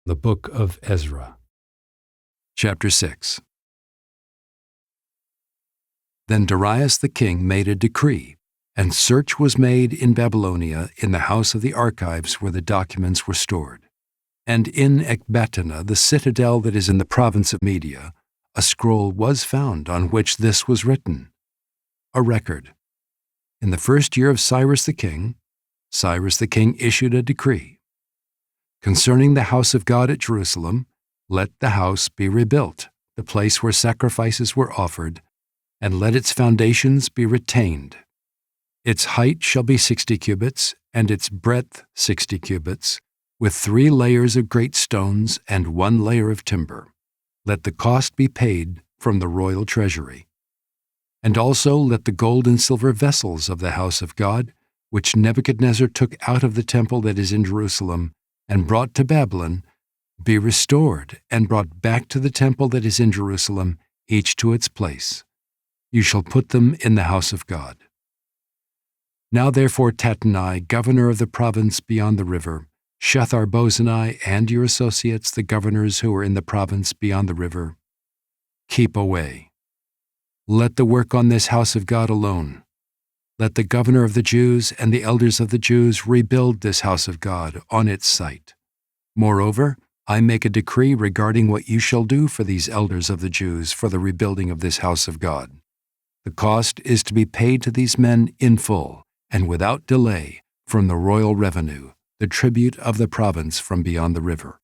The Book of Ezra. Chapter 6. Then Darius the king made a decree, and search was made in Babylonia in the house of the archives where the documents were stored. And in Ecbatana, the citadel that is in the province of Media, a scroll was found on which this was written, a record. In the first year of Cyrus the king issued a decree. Concerning the house of God at Jerusalem, let the house be rebuilt, the place where sacrifices were offered, and let its foundations be retained. Its height shall be 60 cubits, and its breadth 60 cubits, with 3 layers of great stones and 1 layer of timber. Let the cost be paid from the royal treasury. And also let the gold and silver vessels of the house of God, which Nebuchadnezzar took out of the temple that is in Jerusalem, and brought to Babylon, be restored and brought back to the temple that is in Jerusalem, each to its place. You shall put them in the house of God. Now therefore Tattenai, governor of the province beyond the river, Shethar-Bozenai and your associates, the governors who are in the province beyond the river, keep away. Let the work on this house of God alone. Let the governor of the Jews and the elders of the Jews rebuild this house of God on its site. Moreover, I make a decree regarding what you shall do for these elders of the Jews for the rebuilding of this house of God. The cost is to be paid to these men in full and without delay from the royal revenue, the tribute of the province from beyond the river.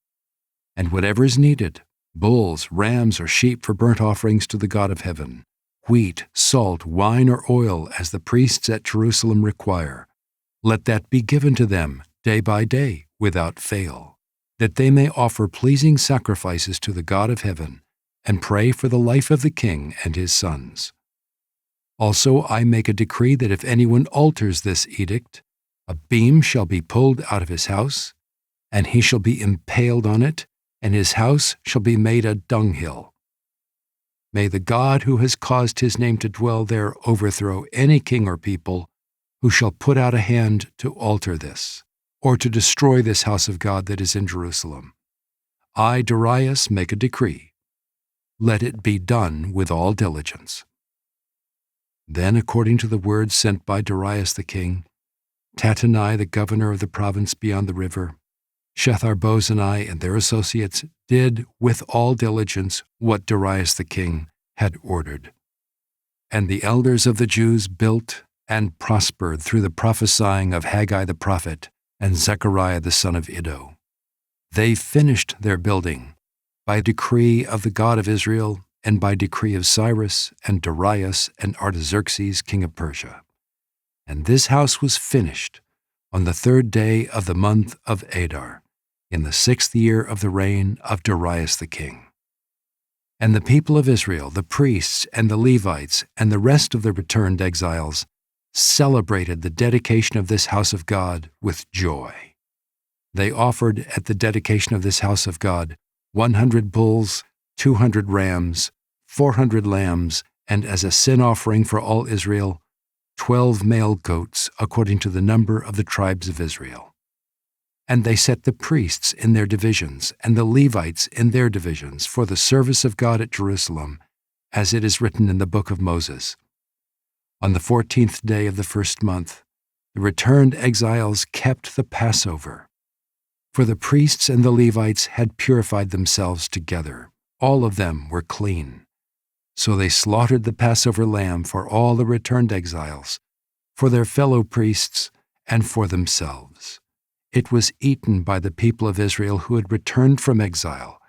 And whatever is needed, bulls, rams, or sheep for burnt offerings to the God of heaven, wheat, salt, wine, or oil, as the priests at Jerusalem require, let that be given to them day by day without fail, that they may offer pleasing sacrifices to the God of heaven and pray for the life of the king and his sons. Also I make a decree that if anyone alters this edict, a beam shall be pulled out of his house, and he shall be impaled on it, and his house shall be made a dunghill. May the God who has caused his name to dwell there overthrow any king or people who shall put out a hand to alter this, or to destroy this house of God that is in Jerusalem. I, Darius, make a decree. Let it be done with all diligence. Then, according to the word sent by Darius the king, Tattenai, the governor of the province beyond the river, Shethar-Bozenai and their associates did with all diligence what Darius the king had ordered. And the elders of the Jews built and prospered through the prophesying of Haggai the prophet and Zechariah the son of Iddo. They finished their building by decree of the God of Israel and by decree of Cyrus and Darius and Artaxerxes king of Persia. And this house was finished on the 3rd day of the month of Adar, in the 6th year of the reign of Darius the king. And the people of Israel, the priests and the Levites, and the rest of the returned exiles, celebrated the dedication of this house of God with joy. They offered at the dedication of this house of God 100 bulls, 200 rams, 400 lambs, and as a sin offering for all Israel, 12 male goats according to the number of the tribes of Israel. And they set the priests in their divisions and the Levites in their divisions for the service of God at Jerusalem, as it is written in the book of Moses. On the 14th day of the 1st month, the returned exiles kept the Passover. For the priests and the Levites had purified themselves together. All of them were clean. So they slaughtered the Passover lamb for all the returned exiles, for their fellow priests, and for themselves. It was eaten by the people of Israel who had returned from exile,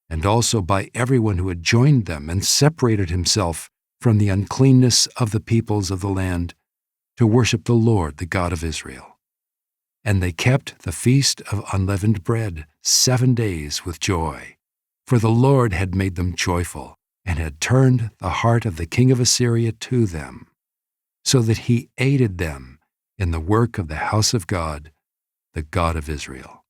and also by everyone who had joined them and separated himself from the uncleanness of the peoples of the land to worship the Lord, the God of Israel. And they kept the feast of unleavened bread 7 days with joy, for the Lord had made them joyful, and had turned the heart of the king of Assyria to them, so that he aided them in the work of the house of God, the God of Israel.